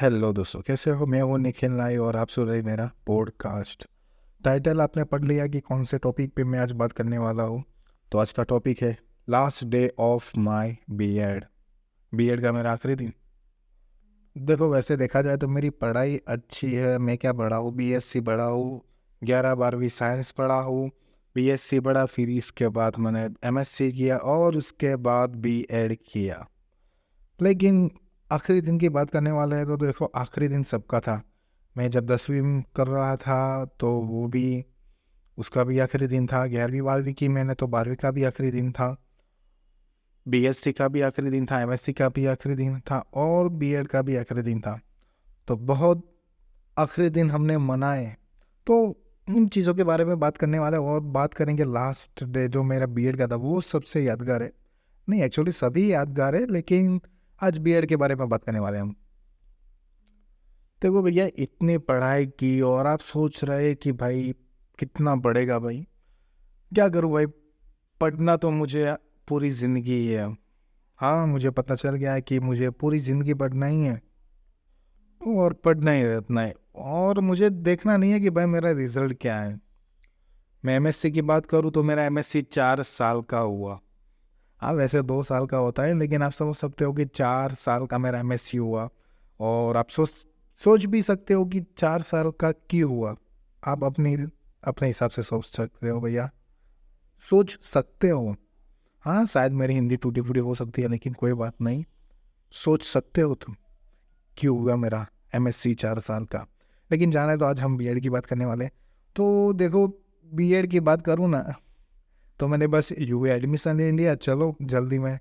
Hello दोस्तों, कैसे हो? मैं हूँ निखिल नाई और आप सुन रहे मेरा पॉडकास्ट। टाइटल आपने पढ़ लिया कि कौन से टॉपिक पे मैं आज बात करने वाला हूँ। तो आज का टॉपिक है last day of my BEd. BEd का मेरा आखिरी दिन। देखो, वैसे देखा जाए तो मेरी पढ़ाई अच्छी है। मैं क्या पढ़ा हूँ? बीएससी पढ़ा हूँ, 11 12वीं साइंस पढ़ा हूँ, बीएससी पढ़ा, फिर इसके बाद मैंने एमएससी किया और उसके बाद बीएड किया। लेकिन आखिरी दिन की बात करने वाले हैं तो देखो, आखिरी दिन सबका था। मैं जब 10वीं में कर रहा था तो वो भी, उसका भी आखिरी दिन था। 11वीं 12वीं की मैंने तो 12वीं का भी आखिरी दिन था, बीएससी का भी आखिरी दिन था, एमएससी का भी आखिरी दिन था और बीएड का भी आखिरी दिन था। तो बहुत आखिरी दिन हमने मनाए। तो उन चीज़ों के बारे में बात करने वाले हैं और बात करेंगे लास्ट डे जो मेरा बीएड का था वो सबसे यादगार है। नहीं, एक्चुअली सभी यादगार है, लेकिन आज बीएड के बारे में बात करने वाले हैं हम। देखो भैया, इतनी पढ़ाई की और आप सोच रहे कि भाई कितना पढ़ेगा भाई। क्या करूँ भाई, पढ़ना तो मुझे पूरी ज़िंदगी ही है। हाँ, मुझे पता चल गया है कि मुझे पूरी ज़िंदगी पढ़ना ही है और पढ़ना ही रहना है। और मुझे देखना नहीं है कि भाई मेरा रिजल्ट क्या है। मैं एमएससी की बात करूँ तो मेरा एमएससी 4 साल का हुआ। हाँ, वैसे 2 साल का होता है, लेकिन आप समझ सकते हो कि 4 साल का मेरा एमएससी हुआ। और आप सोच सोच भी सकते हो कि 4 साल का क्यों हुआ। आप अपनी अपने हिसाब से सोच सकते हो भैया, सोच सकते हो। हाँ, शायद मेरी हिंदी टूटी फूटी हो सकती है, लेकिन कोई बात नहीं। सोच सकते हो तुम क्यों हुआ मेरा एमएससी 4 साल का। लेकिन जाना है तो आज हम बीएड की बात करने वाले हैं। तो देखो, बीएड की बात करूँ ना, तो मैंने बस यूए एडमिशन ले लिया। चलो जल्दी में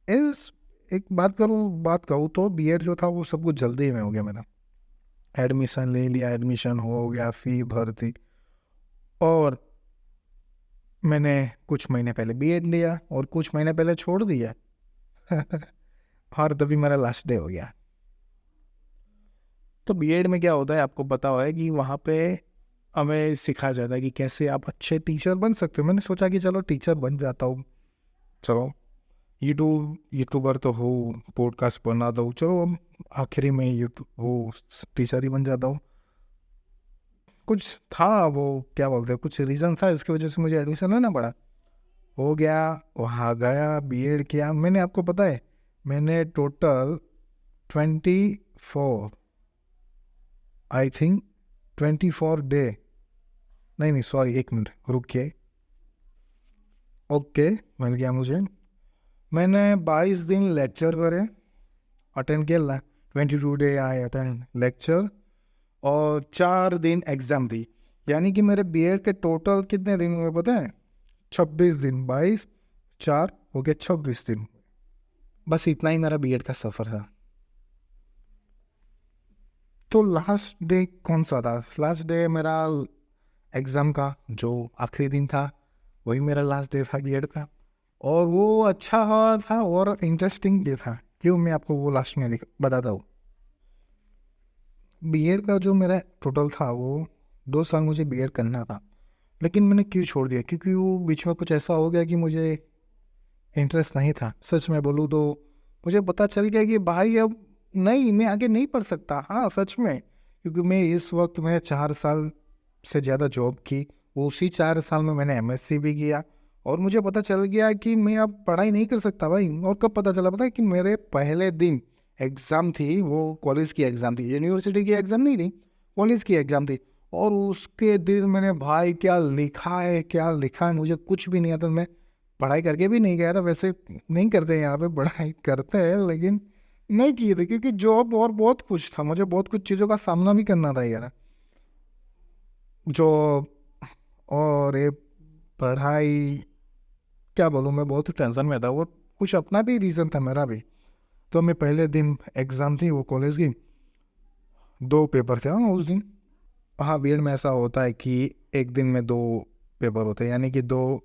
इस एक बात कहूँ तो बीएड जो था वो सब कुछ जल्दी में हो गया मेरा। एडमिशन ले लिया, एडमिशन हो गया, फी भर दी और मैंने कुछ महीने पहले बीएड लिया और कुछ महीने पहले छोड़ दिया। और तभी मेरा लास्ट डे हो गया। तो बीएड में क्या होता है आपको पता है कि वहाँ पे हमें सिखाया जाता है कि कैसे आप अच्छे टीचर बन सकते हो। मैंने सोचा कि चलो टीचर बन जाता हूँ। चलो, यूट्यूबर तो हो, पॉडकास्ट बना दो, चलो अब आखिरी में यूट्यूब वो टीचर ही बन जाता हूँ। कुछ था, वो क्या बोलते हैं, कुछ रीज़न था इसकी वजह से मुझे एडमिशन लेना पड़ा। हो गया, वहाँ गया, बीएड किया। मैंने, आपको पता है, मैंने टोटल 24, आई थिंक 24 डे, नहीं नहीं सॉरी, 1 मिनट रुकिए। ओके, मिल गया मुझे। मैंने 22 दिन लेक्चर करे, अटेंड किया। 22 डे आई अटेंड लेक्चर और 4 दिन एग्ज़ाम दी। यानी कि मेरे बीएड के टोटल कितने दिन हुए पता है? 26 दिन, 22 4 हो गया 26 दिन। बस इतना ही मेरा बीएड का सफ़र था। तो लास्ट डे कौन सा था? लास्ट डे मेरा एग्ज़ाम का जो आखिरी दिन था वही मेरा लास्ट डे था बीएड का। और वो अच्छा हुआ था और इंटरेस्टिंग भी था। क्यों, मैं आपको वो लास्ट में बताता हूँ। बीएड का जो मेरा टोटल था वो 2 साल मुझे बीएड करना था, लेकिन मैंने क्यों छोड़ दिया? क्योंकि वो बीच में कुछ ऐसा हो गया कि मुझे इंटरेस्ट नहीं था। सच में बोलूँ तो मुझे पता चल गया कि भाई अब नहीं, मैं आगे नहीं पढ़ सकता। हाँ सच में, क्योंकि मैं इस वक्त मैंने 4 साल से ज़्यादा जॉब की। उसी 4 साल में मैंने एमएससी भी किया और मुझे पता चल गया कि मैं अब पढ़ाई नहीं कर सकता भाई। और कब पता चला पता है? कि मेरे पहले दिन एग्ज़ाम थी, वो कॉलेज की एग्ज़ाम थी, यूनिवर्सिटी की एग्ज़ाम नहीं थी, कॉलेज की एग्ज़ाम थी। और उसके दिन मैंने भाई क्या लिखा है, क्या लिखा है, मुझे कुछ भी नहीं आता। मैं पढ़ाई करके भी नहीं गया था। वैसे नहीं करते यहाँ पे, पढ़ाई करते हैं लेकिन नहीं किए थे, क्योंकि जॉब और बहुत कुछ था, मुझे बहुत कुछ चीज़ों का सामना भी करना था यार। जॉब और ये पढ़ाई, क्या बोलूँ, मैं बहुत टेंशन में था और कुछ अपना भी रीज़न था मेरा भी। तो मैं पहले दिन एग्ज़ाम थी वो कॉलेज की, 2 पेपर थे हाँ उस दिन। हाँ, बीएड में ऐसा होता है कि एक दिन में 2 पेपर होते हैं, यानी कि दो,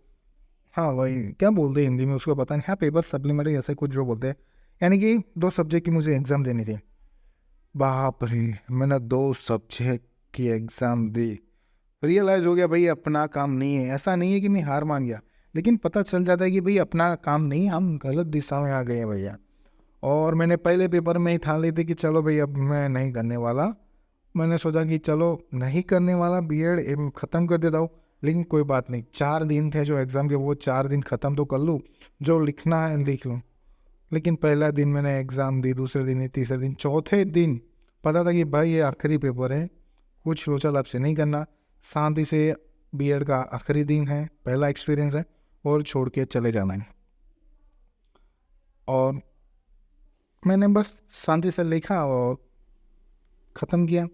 हाँ वही क्या बोलते हैं हिंदी में उसको पता नहीं, हाँ पेपर सप्लीमेंट्री ऐसे कुछ जो बोलते हैं। यानी कि 2 सब्जेक्ट की मुझे एग्ज़ाम देनी थी। बाप रे, मैंने 2 सब्जेक्ट की एग्ज़ाम दी। रियलाइज़ हो गया भाई अपना काम नहीं है। ऐसा नहीं है कि मैं हार मान गया, लेकिन पता चल जाता है कि भाई अपना काम नहीं, हम गलत दिशा में आ गए हैं भैया। और मैंने पहले पेपर में ही ठान ली थी कि चलो भाई अब मैं नहीं करने वाला। मैंने सोचा कि चलो नहीं करने वाला, बीएड ख़त्म कर देता हूँ। लेकिन कोई बात नहीं, 4 दिन थे जो एग्ज़ाम के, वो 4 दिन ख़त्म तो कर लूँ, जो लिखना है लिख लूँ। लेकिन पहला दिन मैंने एग्ज़ाम दी, दूसरे दिन, तीसरे दिन, चौथे दिन पता था कि भाई ये आखिरी पेपर है, कुछ लोचल आपसे नहीं करना, शांति से बीएड का आखिरी दिन है, पहला एक्सपीरियंस है और छोड़ के चले जाना है। और मैंने बस शांति से लिखा और ख़त्म किया।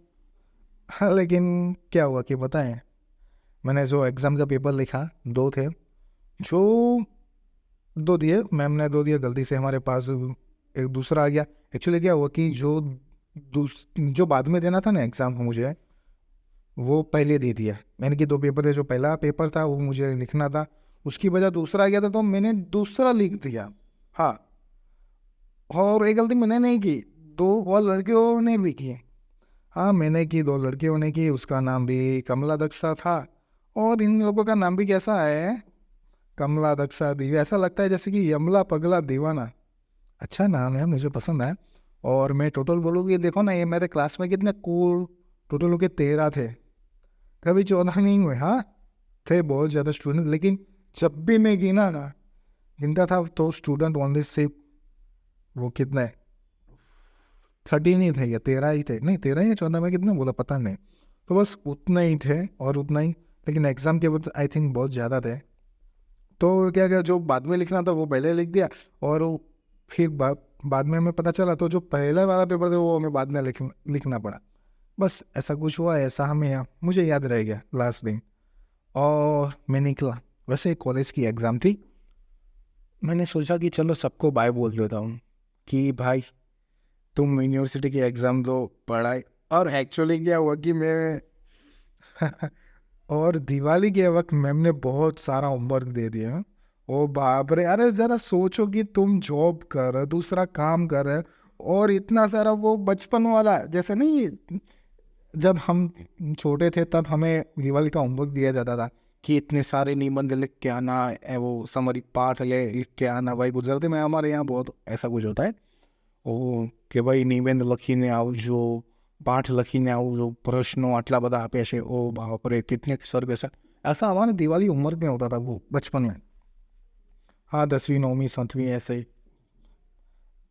हाँ, लेकिन क्या हुआ कि बताएं, मैंने जो एग्ज़ाम का पेपर लिखा 2 थे, जो 2 दिए, मैम ने 2 दिए, गलती से हमारे पास एक दूसरा आ गया। एक्चुअली क्या हुआ कि जो बाद में देना था ना एग्ज़ाम को मुझे, वो पहले दे दिया मैंने कि 2 पेपर थे, जो पहला पेपर था वो मुझे लिखना था, उसकी वजह दूसरा आ गया था तो मैंने दूसरा लिख दिया। हाँ, और एक गलती मैंने नहीं की, 2 और लड़कियों ने भी की। हाँ, मैंने की, 2 लड़कियों ने की, उसका नाम भी कमला दक्षा था और इन लोगों का नाम भी कैसा है, कमला दक्षा दिव्या, ऐसा लगता है जैसे कि यमला पगला दीवाना। अच्छा नाम है, मुझे पसंद है। और मैं टोटल बोलूँ कि देखो ना, ये मेरे क्लास में कितने कूल, टोटल हो के 13 थे, कभी 14 नहीं हुए। हाँ, थे बहुत ज़्यादा स्टूडेंट, लेकिन जब भी मैं गिनता था तो स्टूडेंट ओनली सिर्फ वो कितने 13 ही थे या 13 ही थे, नहीं 13 या 14 में कितने बोला पता नहीं, तो बस उतने ही थे और उतना ही। लेकिन एग्ज़ाम के वक्त आई थिंक बहुत ज़्यादा थे, तो क्या क्या जो बाद में लिखना था वो पहले लिख दिया, और फिर बाद में हमें पता चला तो जो पहले वाला पेपर था वो हमें बाद में लिखना पड़ा। बस ऐसा कुछ हुआ, ऐसा हमें मुझे याद रह गया लास्ट दिन। और मैं निकला, वैसे कॉलेज की एग्ज़ाम थी, मैंने सोचा कि चलो सबको बाय बोल देता हूँ कि भाई तुम यूनिवर्सिटी की एग्ज़ाम दो, पढ़ाई। और एक्चुअली क्या हुआ कि मैं और दिवाली के वक्त मैम ने बहुत सारा होमवर्क दे दिया। ओ बाप रे, अरे ज़रा सोचो कि तुम जॉब कर रहे हो, दूसरा काम कर रहे हो, और इतना सारा वो बचपन वाला, जैसे नहीं जब हम छोटे थे तब हमें दिवाली का होमवर्क दिया जाता था कि इतने सारे निबंध लिख के आना, वो समरी पाठ लिख के आना। भाई गुजरते में हमारे यहाँ बहुत ऐसा कुछ होता है, ओ કે ભાઈ નિબંધ લખીને આવજો, પાઠ લખીને આવજો, પ્રશ્નો આટલા બધા આપે છે, ओ बाप रे कितने सर पैसा। ऐसा हमारे दिवाली होमवर्क में होता था वो बचपन में। हाँ, 10वीं 9वीं 7वीं ऐसे ही।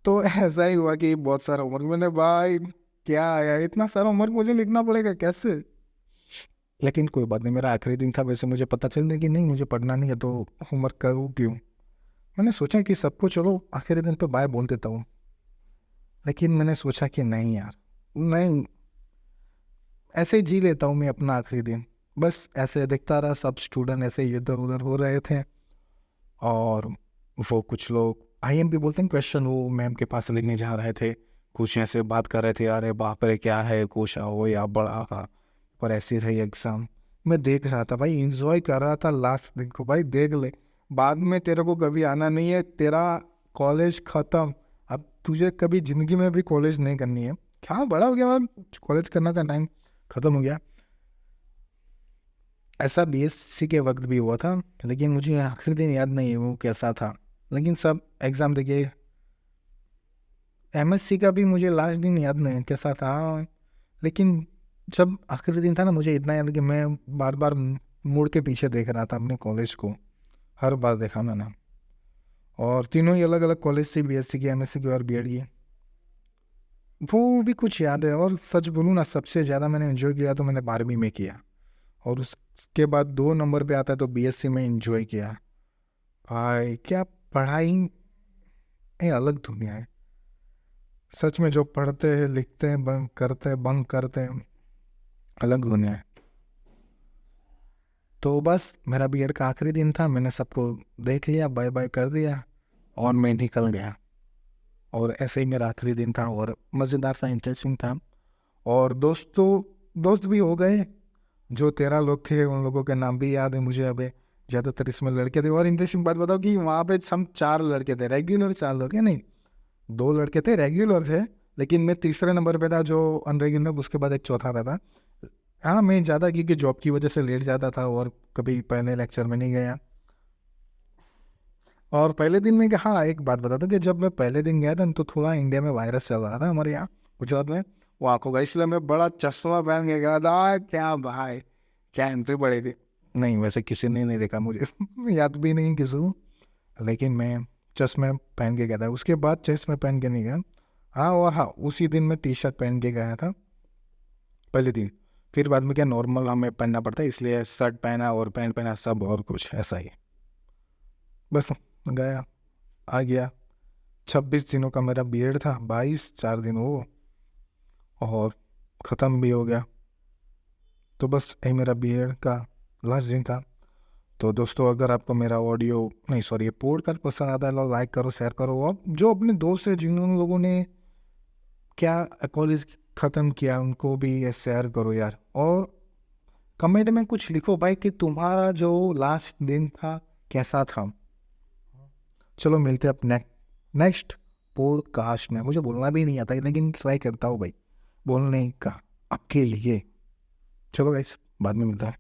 तो ऐसा ही हुआ कि बहुत सारा होमवर्क, मैंने भाई क्या आया, इतना सारा होमवर्क मुझे लिखना पड़ेगा कैसे। लेकिन कोई बात नहीं, मेरा आखिरी दिन था, वैसे मुझे पता चल गया कि नहीं मुझे पढ़ना नहीं है तो होमवर्क करूँ क्यों। मैंने सोचा कि सबको चलो आखिरी दिन पे बाय बोल देता हूँ, लेकिन मैंने सोचा कि नहीं यार, नहीं, ऐसे ही जी लेता हूँ मैं अपना आखिरी दिन। बस ऐसे देखता रहा, सब स्टूडेंट ऐसे इधर उधर हो रहे थे, और वो कुछ लोग आईएमपी बोलते हैं क्वेश्चन, वो मैम के पास लिखने जा रहे थे, कुछ ऐसे बात कर रहे थे, अरे बाप रे क्या है, कुछ हो या बड़ा था। पर ऐसी रही एग्ज़ाम, मैं देख रहा था भाई, इंजॉय कर रहा था लास्ट दिन को। भाई देख ले, बाद में तेरे को कभी आना नहीं है, तेरा कॉलेज ख़त्म, अब तुझे कभी ज़िंदगी में भी कॉलेज नहीं करनी है। क्या बड़ा हो गया, कॉलेज करना का टाइम ख़त्म हो गया। ऐसा बीएससी के वक्त भी हुआ था, लेकिन मुझे आखिरी दिन याद नहीं है वो कैसा था। लेकिन सब एग्ज़ाम देके, एमएससी का भी मुझे लास्ट दिन याद नहीं है कैसा था, लेकिन जब आखिरी दिन था ना, मुझे इतना याद कि मैं बार बार मुड़ के पीछे देख रहा था अपने कॉलेज को, हर बार देखा मैंने। और तीनों ही अलग अलग कॉलेज से, बीएससी की, एमएससी की और बीएड की, वो भी कुछ याद है। और सच बोलूँ ना, सबसे ज़्यादा मैंने एंजॉय किया तो मैंने 12वीं में किया, और उसके बाद 2 नंबर पे आता है तो बीएससी में एंजॉय किया। भाई क्या पढ़ाई, ये अलग दुनिया है सच में। जो पढ़ते हैं, लिखते हैं, बंक करते हैं, अलग दुनिया है। तो बस मेरा बीएड का आखिरी दिन था, मैंने सबको देख लिया, बाय बाय कर दिया और मैं निकल गया। और ऐसे ही मेरा आखिरी दिन था, और मज़ेदार था, इंटरेस्टिंग था। और दोस्त भी हो गए, जो 13 लोग थे उन लोगों के नाम भी याद है मुझे अभी। ज़्यादातर इसमें लड़के थे। और इंटरेस्टिंग बात बताओ कि वहाँ पे हम 4 लड़के थे, रेगुलर 4 लड़के नहीं, 2 लड़के थे रेगुलर थे, लेकिन मैं तीसरे नंबर पे था जो अनरेगुलर, उसके बाद एक चौथा था। हाँ, मैं ज़्यादा क्योंकि जॉब की वजह से लेट जाता था और कभी पहले लेक्चर में नहीं गया। और पहले दिन में हाँ एक बात बता दूं कि जब मैं पहले दिन गया था तो थोड़ा इंडिया में वायरस चल रहा था हमारे यहाँ गुजरात में, वो आंखों का, इसलिए मैं बड़ा चश्मा पहन के गया था। क्या भाई, क्या एंट्री पड़ी थी। नहीं वैसे किसी ने नहीं देखा मुझे याद भी नहीं किसी को, लेकिन मैं चश्मे पहन के गया था। उसके बाद चश्मे पहन के नहीं गया। हाँ और हाँ उसी दिन मैं टी शर्ट पहन के गया था पहले दिन। फिर बाद में क्या नॉर्मल हमें पहनना पड़ता है, इसलिए शर्ट पहना और पैंट पहना सब और कुछ ऐसा ही। बस गया, आ गया। 26 दिनों का मेरा बीएड था, 22 4 दिन वो, और ख़त्म भी हो गया। तो बस यही मेरा बीएड का लास्ट दिन था। तो दोस्तों अगर आपको मेरा ऑडियो नहीं सॉरी ये पॉडकास्ट पसंद आता है तो लाइक करो, शेयर करो, और जो अपने दोस्त है जिन लोगों ने क्या कॉलेज ख़त्म किया उनको भी ये शेयर करो यार। और कमेंट में कुछ लिखो भाई कि तुम्हारा जो लास्ट दिन था कैसा था। चलो मिलते हैं अब नेक्स्ट पॉडकास्ट में। मुझे बोलना भी नहीं आता लेकिन ट्राई करता हूँ भाई बोलने का आपके लिए। चलो गाइस बाद में मिलता है।